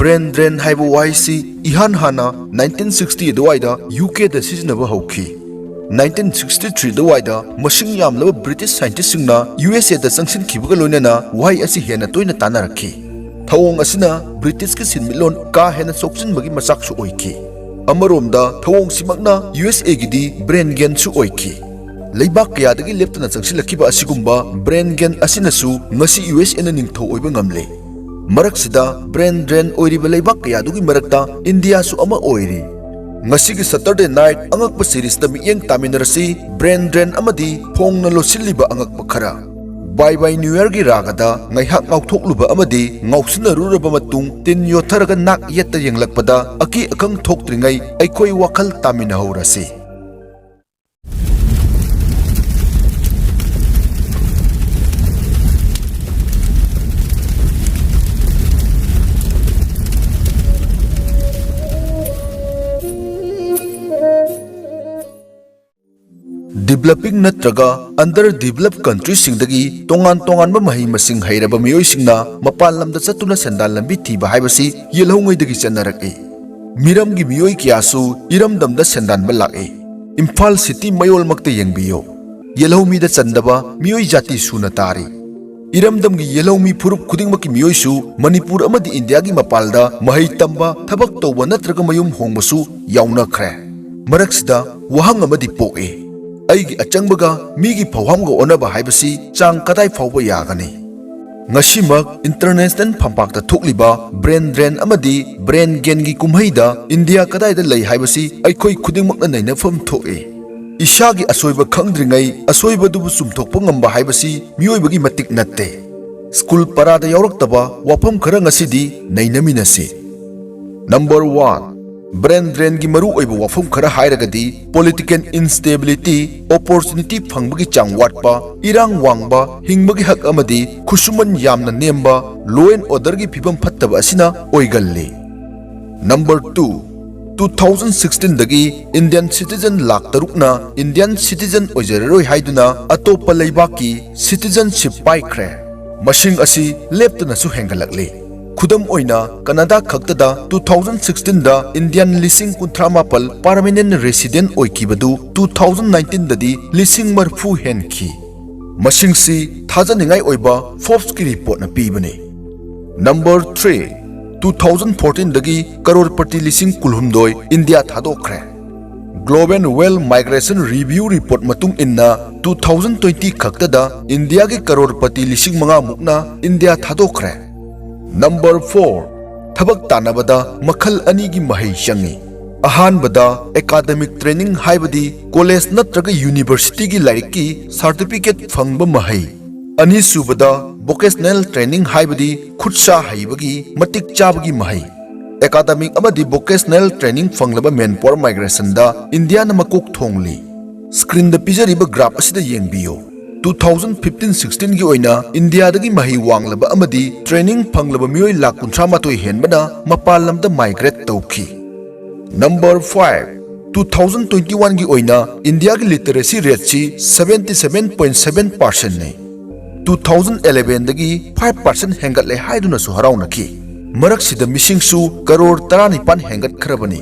Brain drain हाइबो वाइसी इहान हाना 1960 दवाइदा UK दा सिजनबा हौखी 1963 दवाइदा मसिंग यामलब British scientist सिंगना USA दा संगसिन खिबगा लोइनाना वाइ असि हेना तोइना तानारखी थवोंग असिना ब्रिटिश के सिनमिलोन का हेना सोक्सिनबगी मचाकसु ओइखी अमरोमदा थवोंग सिमकना यूएसए गिदी ब्रेन गेन सु ओइखी लेबाक कयादगी लेप्तना चंगसिलखिबा असिगुम्बा ब्रेन गेन असिनसु ngasi यूएसए ना निंगथौ ओइबा ngamle मरक्सिदा ब्रेन ड्रेन ओइरिबा लेबाक कयादुगी मरक्ता इंडिया सु अमा ओइरि ngasi gi Saturday night angakpa series ta miyeng taminarasi brain drain amadi phongna losilliba angakpa khara bye bye new year gi ragada ngaihak ngauthokluba amadi ngausinaruraba matung tin yotharaga nak yetta yenglakpada aki akang thoktringai aikoi wakhal taminahorasi Developing natraga under developed countries singdagi tongan tongan ba mahi masing hairaba miyoi singna mapal lamda chatuna sendal lambi thiba haibasi yelhongoi dagi chanarak e miram gi miyoi kiasu iram damda sendan ba lak e Imphal city mayol makte yengbiyo yelhomi da chandaba miyoi jati suna tari iram dam gi yelhomi phurup khuding maki miyoi su Manipur amadi India gi mapalda mahai tamba thabak tawba natraga mayum hongbasu yauna khre maraksida wahang amadi poe aigi achangbaga migi phawhamga onaba haibasi chang kadai phawba yagani ngasimak international phampak ta thokliba brain drain amadi brain gain gi kumhaida India kadai da lei haibasi aikoi khudingmak na naina pham thoe ishagi asoiba khangdringai asoiba dubu sumthokpa ngamba haibasi miyoibagi matik natte school parada yauraktaba wafam khara ngasidi nainaminasi number 1 brain drain की मरु ओइबो वफम खरा हाइरगदी political instability opportunity फंगबगी चांग वाटपा इरांग वांगबा हिंगबगी हक अमदी खुसुमन यामना नेमबा लॉ एंड ऑर्डर की फिबम फत्तबा असिना ओइगल्ले नंबर 2 2016 दगी इंडियन सिटीजन लाख तरुकना इंडियन सिटीजन ओइजररोय हाइदुना अतोप्पा लेबाकी सिटीजनशिप पाइख्रे मसिंग असि लेप्तनासु हेंगलकले खुदम ओइना कनाडा खक्तदा 2016 दा इंडियन लिसिंग कुंथ्रा मापल परमानेंट रेसिडेंट ओइकिबदु 2019 ददी लिसिंग मरफु हेनखी मसिंगसी थाजनिंगाई ओइबा फोर्ब्स की रिपोर्ट न पीबने नंबर 3 2014 दगी करोड़पति लिसिंग कुलहुमदोय इंडिया थादोखरे global wealth migration review report मतुंग इन्ना 2020 खक्तदा इंडिया के करोड़पति लिसिंग मंगा मुकना इंडिया थादोखरे नंबर 4 थबक तानबदा मखल अनि की महै चंगी अहानबदा एकेडमिक ट्रेनिंग हाइबदी कॉलेज नत्रगा यूनिवर्सिटी की लाइक की सर्टिफिकेट फंगब महै अनि सुबदा वोकेशनल ट्रेनिंग हाइबदी खुदसा हाइबगी मतिक चाबगी महै एकेडमिक अमदी वोकेशनल ट्रेनिंग फंगलब मैनपावर माइग्रेशन दा इंडिया न मकोक थोंगली स्क्रीन द पिजरिब ग्राफ असिदा येंगबियो 2015-16 की ओइना इंडिया दगी मही वांगलबा अमदी ट्रेनिंग फंगलबा मियोय लाख 38 हेनबना मपाल लमदा माइग्रेट तौखी नंबर 5 2021 की ओइना इंडिया की लिटरेसी रेट सी 77.7% ने 2011 दगी 5% हेंगतले हाइदुना सु हराउनखी मरक्सिदा मिसिंगसु करोड़ 19 हेंगत खरबनी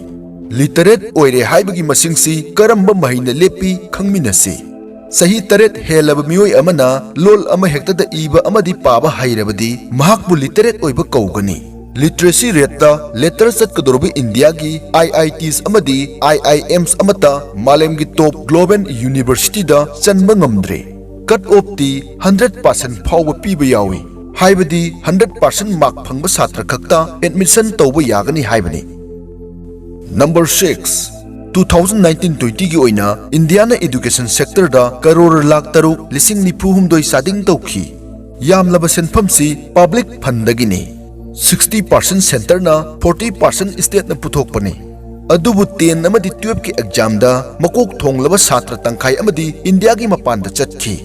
लिटरेट ओइरे हाइबगी मसिंगसी करम्बा महिना लेपी खंगमिनसी सही तरेत हेलब मियोय अमना लोल अमा हेक्तदा इबा अमदी पाबा हाइरबदी महाकबु लिटरेट ओइबा कौगनी लिटरेसी रेटता लेटर चटकदोरबा इंडिया की IITs अमदी IIMs अमता मालेम की टॉप ग्लोबल यूनिवर्सिटी दा चनबा ngamdre कट ऑफ ती 100% फावबा पीबा यावी हाइबदी 100% मार्क फंगबा छात्र खक्ता एडमिशन तौबा यागनी हाइबनी नंबर 6 2019-20 की ओइना इंडिया ना एजुकेशन सेक्टर दा करोड़ लाख तरुक लिसिंग निफु हुमदोय सादिंग तौखी यामलबा सेनफमसी पब्लिक फंडगिनी 60% सेंटर ना 40% स्टेट ना पुथोकपने अदुबु 10 अमदी 12 की एग्जाम दा मकोक थोंगलबा छात्र तंखाई अमदी इंडिया की मपान दा चटखी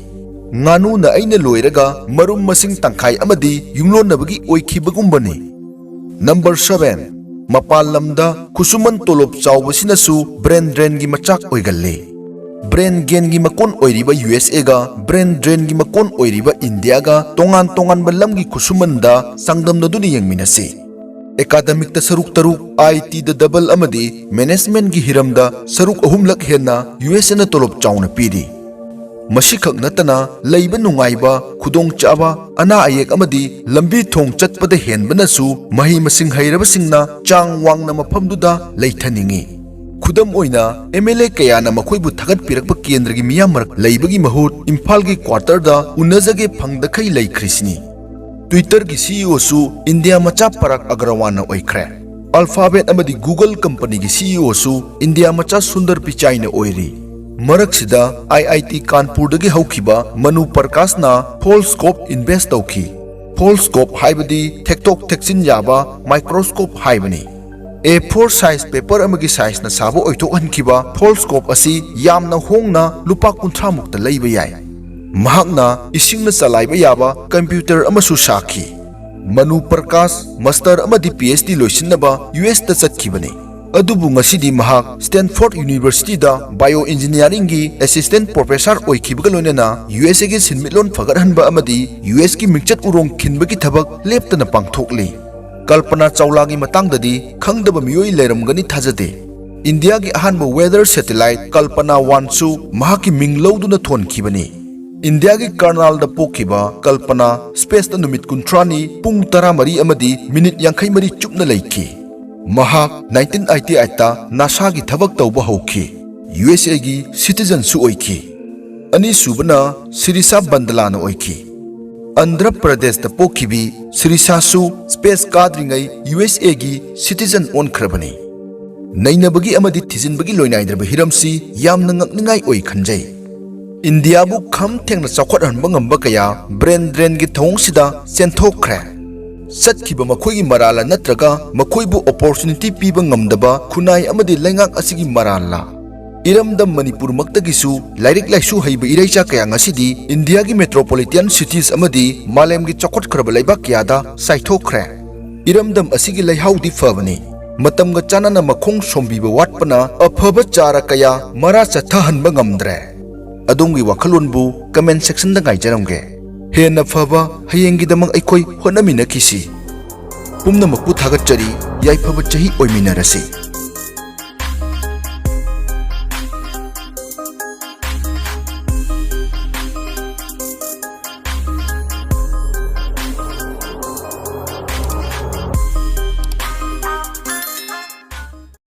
nganu na aina loiraga marum masing tangkhai amadi yunglonabagi oikhibagumbani number 7 मपाल लमदा खुसुमन तोलोब चावबसिनसु ब्रेन ड्रेन की मचाक ओइगल्ले ब्रेन गेन की मकोन ओइरिबा यूएसए गा ब्रेन ड्रेन की मकोन ओइरिबा इंडिया गा तोंगान तोंगान बलम की खुसुमन दा संगदम नदुनि यंगमिनसे एकाडेमिक सरुक तरुक, IT डबल मैनेजमेंट की हिरमदा सरुक अहुमलक हेन्ना US न तोलब चाउना पीरी। मसिखक नतना लैब नुंगाइबा खुदोंग चाबा अना अयेक अमदी लंबी थोंग चटपदा हेनबनसु मही मसिंग हैरबसिंगना चांग वांगना मफमदुदा लैथनिंगी। खुदम ओइना MLA कयाना मखोइबु थगत पिरकबा केंद्र की मियाम मरक लैबगी महूत इम्फाल की क्वार्टरदा उन्नजगे फंगदखै लैख्रिसिनी। ट्विटर की CEO सु इंडिया मचा परक अग्रवाल ओइख्रे। अल्फाबेट अमदी गूगल कंपनी की CEO सु इंडिया मचा सुंदर पिचाई ने ओइरी। मरकसिदा IIT कानपुर दगी हौखिबा मनु प्रकाश ना फोल्सकोप इन्वेस्ट तौखी। फोल्सकोप हाइबदी थेक्टोक थेक्सिन याबा माइक्रोस्कोप हाइबनी। A4 साइज पेपर अमगी साइज ना साबो ओइथोकहनखिबा फोल्सकोप असी यामना होंगना लुपा 50 मुक्ता लैबा याय। महाकना इसिंगना चलाइबा याबा कंप्यूटर अमसु साखी। मनु प्रकाश मास्टर अमदी PhD लोइसिनबा US दा चटखिबनी। अदुबु ngasiदी महाक स्टैनफोर्ड यूनिवर्सिटी दा बायो इंजीनियरिंग की असिस्टेंट प्रोफेसर ओइखिबगा लोइनना USA की सिनमिलोन फगरहनबा अमदी US की मिंगचत उरोंग खिनबगी थबक लेप्तना पांगथोकली। कल्पना चावला की मतंगददी खंगदबा मियोई लेरमगनी थाजदे। इंडिया की अहानबा वेदर सैटेलाइट कल्पना 1 सु महाकी मिंगलौदुना थोनखिबनी। इंडिया की कर्नाल दा पोखिबा कल्पना स्पेस दा नुमित 30 पुंग 13 अमदी मिनिट 53 चुपना लैखी। महाक 1988 ता नासा की थबक तौबा हौखी। USA की सिटीजन सु ओइखी। अनि सुबना सिरिसा बंदलाना ओइखी। आंध्र प्रदेश दा पोखिबी सिरिसा सु स्पेस काद्रिंगै USA की सिटीजन ओनख्रबनी। नैनबगी अमदी थिजिनबगी लोइनाइद्रब हिरमसी यामना ngakningai ओइ खंजै। इंडिया बु खम थेंगना चौखटहनबा ngamba कया ब्रेन ड्रेन की थोंगसिदा चेंथोखरे। सत्खिबा मखोइगी मराला नत्रगा मखोइबु अपॉर्चुनिटी पीबा ngamdaba खुनाई अमदी लैंगाक असिगी मराला। इरमदम मणिपुर मक्तगिसु लाइरिक लाइसु हैबा इरैचा कया ngasiदी इंडिया की मेट्रोपॉलिटन सिटीज अमदी मालेम की चौखटखरबा लैबाक कयादा साइथोखरे। इरमदम असिगी लैहाउदी फबनी। मतमगा चानना मखोंग सोमबीबा वाटपना अफबा चारा कया मरा चथहनबा ngamdre। अदोंगी वाखलोनबु कमेंट सेक्शन दा गाइजरमगे। हेन्ना फबा हयेंगिदमक अखोई होनमिनखिसी। पुमनमकपु थागतचरी याइफबा चही ओइमिनरसी।